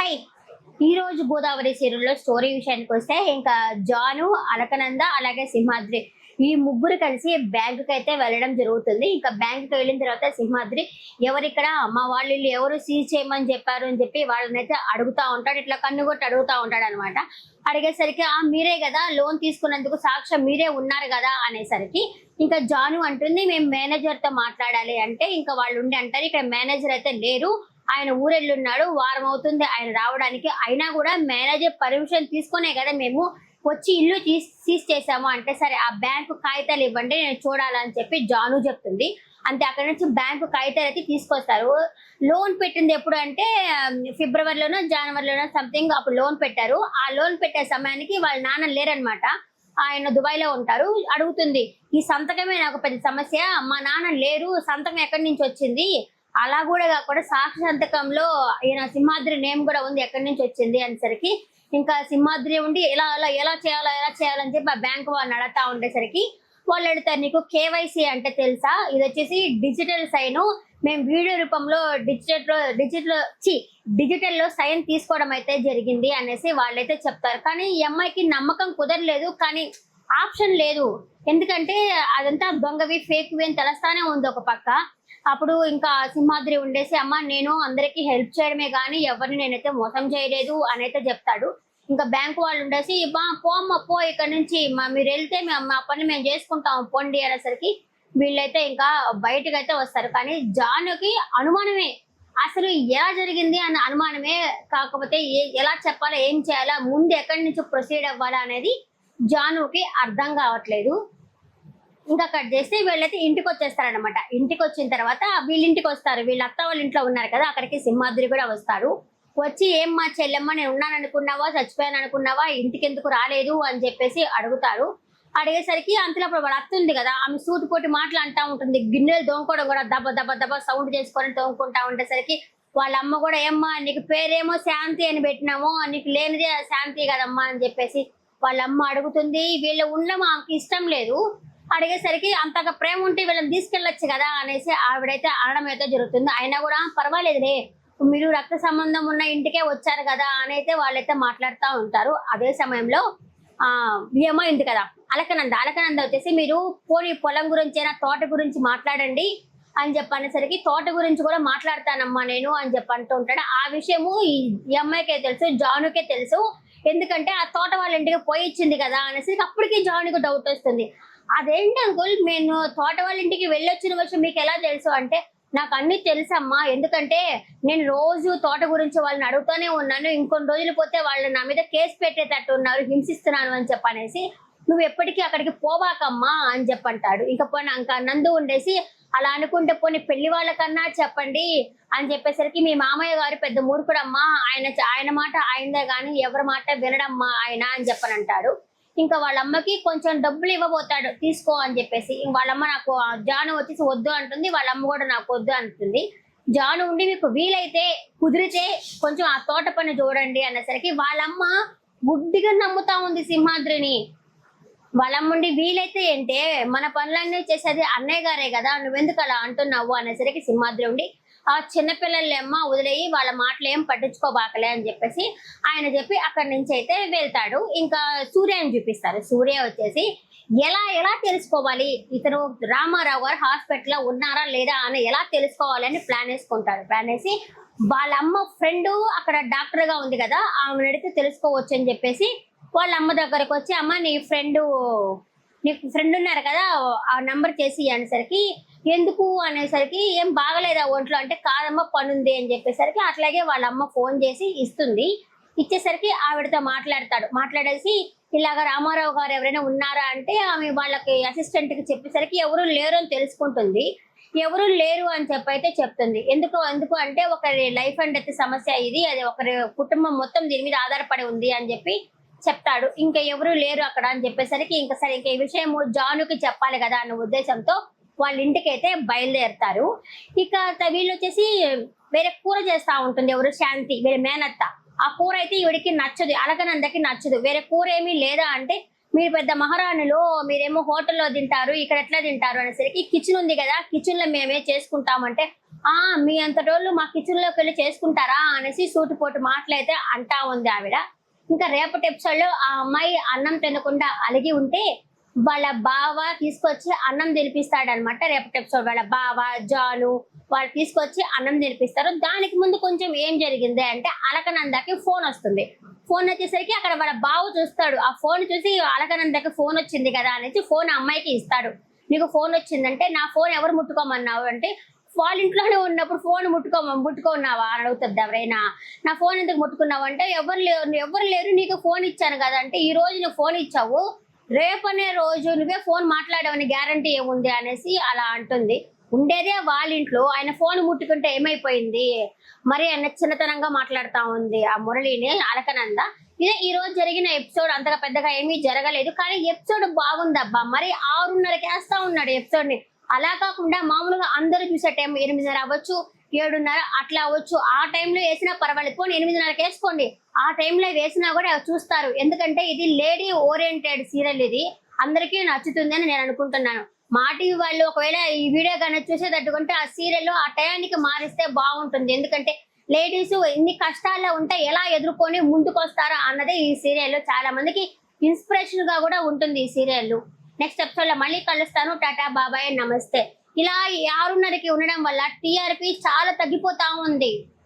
Hi. ఈ రోజు గోదావరి సీరియల్లో స్టోరీ విషయానికి వస్తే ఇంకా జాను, అలకనంద అలాగే సింహాద్రి ఈ ముగ్గురు కలిసి బ్యాంకుకి అయితే వెళ్ళడం జరుగుతుంది. ఇంకా బ్యాంకుకి వెళ్ళిన తర్వాత సింహాద్రి ఎవరిక్కడ మా వాళ్ళు వీళ్ళు ఎవరు సీజ్ చేయమని చెప్పారు అని చెప్పి వాళ్ళనైతే అడుగుతా ఉంటాడు. ఇట్లా కన్నుగొట్టి అడుగుతా ఉంటాడు అనమాట. అడిగేసరికి మీరే కదా లోన్ తీసుకున్నందుకు సాక్ష్యం మీరే ఉన్నారు కదా అనేసరికి ఇంకా జాను అంటుంది మేము మేనేజర్ తో మాట్లాడాలి అంటే ఇంకా వాళ్ళు ఉండి అంటారు ఇక్కడ మేనేజర్ అయితే లేరు, ఆయన ఊరెళ్ళున్నాడు, వారం అవుతుంది ఆయన రావడానికి, అయినా కూడా మేనేజర్ పర్మిషన్ తీసుకునే కదా మేము వచ్చి ఇల్లు సీజ్ చేసాము అంటే సరే ఆ బ్యాంకు కాగితాలు ఇవ్వండి నేను చూడాలని చెప్పి జాను చెప్తుంది. అంతే అక్కడ నుంచి బ్యాంకు కాగితాలు అయితే తీసుకొస్తారు. లోన్ పెట్టింది ఎప్పుడు అంటే ఫిబ్రవరిలోనో జనవరిలోనో సంథింగ్ అప్పుడు లోన్ పెట్టారు. ఆ లోన్ పెట్టే సమయానికి వాళ్ళ నాన్న లేరనమాట, ఆయన దుబాయ్ లో ఉంటారు. అడుగుతుంది ఈ సంతకమే నాకు పెద్ద సమస్య, మా నాన్న లేరు, సంతకం ఎక్కడి నుంచి వచ్చింది, అలా కూడా కాకుండా సాక్షి సంతకంలో ఈయన సింహాద్రి నేమ్ కూడా ఉంది, ఎక్కడి నుంచి వచ్చింది అనేసరికి ఇంకా సింహాద్రి ఉండి ఎలా చేయాలని చెప్పి ఆ బ్యాంక్ వాళ్ళని అడుగుతా ఉండేసరికి వాళ్ళు అడుగుతారు నీకు కేవైసీ అంటే తెలుసా, ఇది వచ్చేసి డిజిటల్ సైన్, మేము వీడియో రూపంలో డిజిటల్ లో సైన్ తీసుకోవడం అయితే జరిగింది అనేసి వాళ్ళైతే చెప్తారు. కానీ ఈ అమ్మాయికి నమ్మకం కుదరలేదు, కానీ ఆప్షన్ లేదు, ఎందుకంటే అదంతా దొంగవి ఫేక్వి అని తెలుస్తానే ఉంది ఒక పక్క. అప్పుడు ఇంకా సింహాద్రి ఉండేసి అమ్మ నేను అందరికి హెల్ప్ చేయడమే కానీ ఎవరిని నేనైతే మోసం చేయలేదు అని అయితే చెప్తాడు. ఇంకా బ్యాంకు వాళ్ళు ఉండేసి పో ఇక్కడ నుంచి మీరు వెళ్తే మా పని మేము చేసుకుంటాం పోండి అనేసరికి వీళ్ళైతే ఇంకా బయటకు అయితే వస్తారు. కానీ జానుకి అనుమానమే, అసలు ఎలా జరిగింది అన్న అనుమానమే, కాకపోతే ఎలా చెప్పాలా ఏం చేయాలా ముందు ఎక్కడి నుంచి ప్రొసీడ్ అవ్వాలా అనేది జానుకి అర్థం కావట్లేదు. ఇంకా కట్ చేస్తే వీళ్ళైతే ఇంటికి వచ్చేస్తారనమాట. ఇంటికి వచ్చిన తర్వాత వీళ్ళింటికి వస్తారు, వీళ్ళ అత్త వాళ్ళ ఇంట్లో ఉన్నారు కదా అక్కడికి సింహాద్రి కూడా వస్తారు. వచ్చి ఏం మా చెల్లెమ్మ నేను ఉన్నాను అనుకున్నావా చచ్చిపోయాను అనుకున్నావా ఇంటికి ఎందుకు రాలేదు అని చెప్పేసి అడుగుతారు. అడిగేసరికి అంతలో వాళ్ళ అత్త ఉంది కదా ఆమె సూటి పోటీ మాటలు అంటా ఉంటుంది, గిన్నెలు తోముకోవడం కూడా దెబ్బ దెబ్బ దెబ్బ సౌండ్ చేసుకొని తోముకుంటా ఉండేసరికి వాళ్ళ అమ్మ కూడా ఏమ్మా నీకు పేరేమో శాంతి అని పెట్టినాము, నీకు లేనిదే శాంతి కదమ్మా అని చెప్పేసి వాళ్ళ అమ్మ అడుగుతుంది. వీళ్ళు ఉండడం ఆమెకి ఇష్టం లేదు. అడిగేసరికి అంతగా ప్రేమ ఉంటే వీళ్ళని తీసుకెళ్ళొచ్చు కదా అనేసి ఆవిడైతే అనడం అయితే జరుగుతుంది. అయినా కూడా పర్వాలేదులే మీరు రక్త సంబంధం ఉన్న ఇంటికే వచ్చారు కదా అని అయితే వాళ్ళైతే మాట్లాడుతూ ఉంటారు. అదే సమయంలో ఏమో ఉంది కదా అలకనంద వచ్చేసి మీరు పోనీ పొలం గురించి అయినా తోట గురించి మాట్లాడండి అని చెప్పనేసరికి తోట గురించి కూడా మాట్లాడతానమ్మా నేను అని చెప్పి అంటూ ఉంటాడు. ఆ విషయము ఈ అమ్మాయికే తెలుసు, జానుకే తెలుసు, ఎందుకంటే ఆ తోట వాళ్ళ ఇంటికి పోయి ఇచ్చింది కదా అనేసరికి అప్పటికి జానుకు డౌట్ వస్తుంది. అదేంటి అంకుల్ నేను తోట వాళ్ళ ఇంటికి వెళ్ళొచ్చిన విషయం మీకు ఎలా తెలుసు అంటే నాకు అన్ని తెలుసమ్మా, ఎందుకంటే నేను రోజు తోట గురించి వాళ్ళని అడుగుతూనే ఉన్నాను, ఇంకొన్ని రోజులు పోతే వాళ్ళు నా మీద కేసు పెట్టేటట్టు ఉన్నారు, హింసిస్తున్నాను అని చెప్పనేసి నువ్వు ఎప్పటికీ అక్కడికి పోవాకమ్మా అని చెప్పంటాడు. ఇంకా నందు ఉండేసి అలా అనుకుంటే పోనీ పెళ్లి వాళ్ళకన్నా చెప్పండి అని చెప్పేసరికి మీ మామయ్య గారు పెద్ద మూర్ఖుడమ్మా, ఆయన మాట ఆయనదే కానీ ఎవరి మాట వినడమ్మా ఆయన అని చెప్పనంటాడు. ఇంకా వాళ్ళ అమ్మకి కొంచెం డబ్బులు ఇవ్వబోతాడు తీసుకో అని చెప్పేసి వాళ్ళమ్మ నాకు జాను వచ్చేసి వద్దు అంటుంది, వాళ్ళ అమ్మ కూడా నాకు వద్దు అంటుంది. జాను ఉండి మీకు వీలైతే కుదిరితే కొంచెం ఆ తోట పని చూడండి అనేసరికి వాళ్ళమ్మ గుడ్డిగా నమ్ముతా ఉంది సింహాద్రిని. వాళ్ళమ్ముండి వీలైతే ఏంటే మన పనులన్నీ చేసేది అన్నయ్య గారే కదా నువ్వెందుకు అలా అంటున్నావు అనేసరికి సింహాద్రి ఉండి ఆ చిన్నపిల్లలేమ్మ వదిలేయి వాళ్ళ మాటలు ఏం పట్టించుకోబాకలే అని చెప్పేసి ఆయన చెప్పి అక్కడి నుంచి అయితే వెళ్తాడు. ఇంకా సూర్యని చూపిస్తారు. సూర్య వచ్చేసి ఎలా తెలుసుకోవాలి ఇతను రామారావు గారు హాస్పిటల్లో ఉన్నారా లేదా అని ఎలా తెలుసుకోవాలి అని ప్లాన్ వేసుకుంటాడు. ప్లాన్ వేసి వాళ్ళ అమ్మ ఫ్రెండ్ అక్కడ డాక్టర్ గా ఉంది కదా ఆమె అడిగితే తెలుసుకోవచ్చు అని చెప్పేసి వాళ్ళ అమ్మ దగ్గరకు వచ్చి అమ్మ నీకు ఫ్రెండ్ ఉన్నారు కదా ఆ నంబర్ చేసి అనేసరికి ఎందుకు అనేసరికి ఏం బాగలేదా ఒంట్లో అంటే కాదమ్మ పనుంది అని చెప్పేసరికి అట్లాగే వాళ్ళ అమ్మ ఫోన్ చేసి ఇస్తుంది. ఇచ్చేసరికి ఆవిడతో మాట్లాడేసి ఇలాగ రామారావు గారు ఎవరైనా ఉన్నారా అంటే ఆమె వాళ్ళకి అసిస్టెంట్ కి చెప్పేసరికి ఎవరు లేరు అని తెలుసుకుంటుంది. ఎవరు లేరు అని చెప్పైతే చెప్తుంది. ఎందుకు అంటే ఒకరి లైఫ్ అండ్ డెత్ సమస్య ఇది, అది ఒకరి కుటుంబం మొత్తం దీని మీద ఆధారపడి ఉంది అని చెప్పి చెప్తాడు. ఇంకా ఎవరు లేరు అక్కడ అని చెప్పేసరికి ఇంకా సరే ఇంకా ఈ విషయం జానుకి చెప్పాలి కదా అన్న ఉద్దేశంతో వాళ్ళ ఇంటికి అయితే బయలుదేరుతారు. ఇక వీళ్ళు వచ్చేసి వేరే కూర చేస్తా ఉంటుంది ఎవరు శాంతి వీళ్ళ మేనత్త. ఆ కూర అయితే ఈవిడికి నచ్చదు, అలకనందకి నచ్చదు. వేరే కూర ఏమీ లేదా అంటే మీరు పెద్ద మహారాణులు, మీరేమో హోటల్లో తింటారు, ఇక్కడ ఎట్లా తింటారు అనేసరికి కిచెన్ ఉంది కదా, కిచెన్ లో మేమే చేసుకుంటామంటే ఆ మీ అంతటోళ్ళు మా కిచెన్ లోకి వెళ్ళి చేసుకుంటారా అనేసి సూటిపోటు మాటలైతే అంటా ఉంది ఆవిడ. ఇంకా రేపటి ఎపిసోడ్ లో ఆ అమ్మాయి అన్నం తినకుండా అలిగి ఉంటే వాళ్ళ బావ తీసుకొచ్చి అన్నం తినిపిస్తాడనమాట. రేపటి ఎపిసోడ్ వాళ్ళ బావ జాను వాళ్ళు తీసుకొచ్చి అన్నం తినిపిస్తారు. దానికి ముందు కొంచెం ఏం జరిగింది అంటే అలకనందకి ఫోన్ వస్తుంది. ఫోన్ వచ్చేసరికి అక్కడ వాళ్ళ బావ చూస్తాడు. ఆ ఫోన్ చూసి అలకనందకి ఫోన్ వచ్చింది కదా అనేసి ఫోన్ అమ్మాయికి ఇస్తాడు. నీకు ఫోన్ వచ్చిందంటే నా ఫోన్ ఎవరు ముట్టుకోమన్నావు అంటే వాళ్ళ ఇంట్లోనే ఉన్నప్పుడు ఫోన్ ముట్టుకున్నావా అని అడుగుతుంది ఎవరైనా. నా ఫోన్ ఎందుకు ముట్టుకున్నావు అంటే ఎవరు లేరు నీకు ఫోన్ ఇచ్చాను కదా అంటే ఈ రోజు నువ్వు ఫోన్ ఇచ్చావు, రేపనే రోజు నువ్వే ఫోన్ మాట్లాడావని గ్యారంటీ ఏముంది అనేసి అలా అంటుంది. ఉండేదే వాళ్ళ ఇంట్లో ఆయన ఫోన్ ముట్టుకుంటే ఏమైపోయింది, మరి ఆయన చిన్నతనంగా మాట్లాడుతా ఉంది ఆ మురళిని అలకనంద. ఇదే ఈ రోజు జరిగిన ఎపిసోడ్ అంతగా పెద్దగా ఏమీ జరగలేదు, కానీ ఎపిసోడ్ బాగుందబ్బా. మరి 6:30కి వేస్తా ఉన్నాడు ఎపిసోడ్ ని. అలా కాకుండా మామూలుగా అందరూ చూసే టైం 8:30 అవ్వచ్చు, 7:30 అట్లా అవ్వచ్చు. ఆ టైంలో వేసినా పర్వాలేదు, పోనీ 8:30కి వేసుకోండి. ఆ టైంలో వేసినా కూడా చూస్తారు, ఎందుకంటే ఇది లేడీ ఓరియంటెడ్ సీరియల్, ఇది అందరికీ నచ్చుతుంది అని నేను అనుకుంటున్నాను. మా టీవీ వాళ్ళు ఒకవేళ ఈ వీడియో కానీ చూసేటట్టుకుంటే ఆ సీరియల్ ఆ టయానికి మారిస్తే బాగుంటుంది. ఎందుకంటే లేడీస్ ఇన్ని కష్టాల్లో ఉంటే ఎలా ఎదుర్కొని ముందుకొస్తారా అన్నదే ఈ సీరియల్ చాలా మందికి ఇన్స్పిరేషన్ గా కూడా ఉంటుంది ఈ సీరియల్. నెక్స్ట్ ఎపిసోడ్ లో మళ్ళీ కలుస్తాను. టాటా బాబాయ్ నమస్తే. ఇలా ఈ 6:30కి ఉండడం వల్ల టీఆర్పీ చాలా తగ్గిపోతా ఉంది.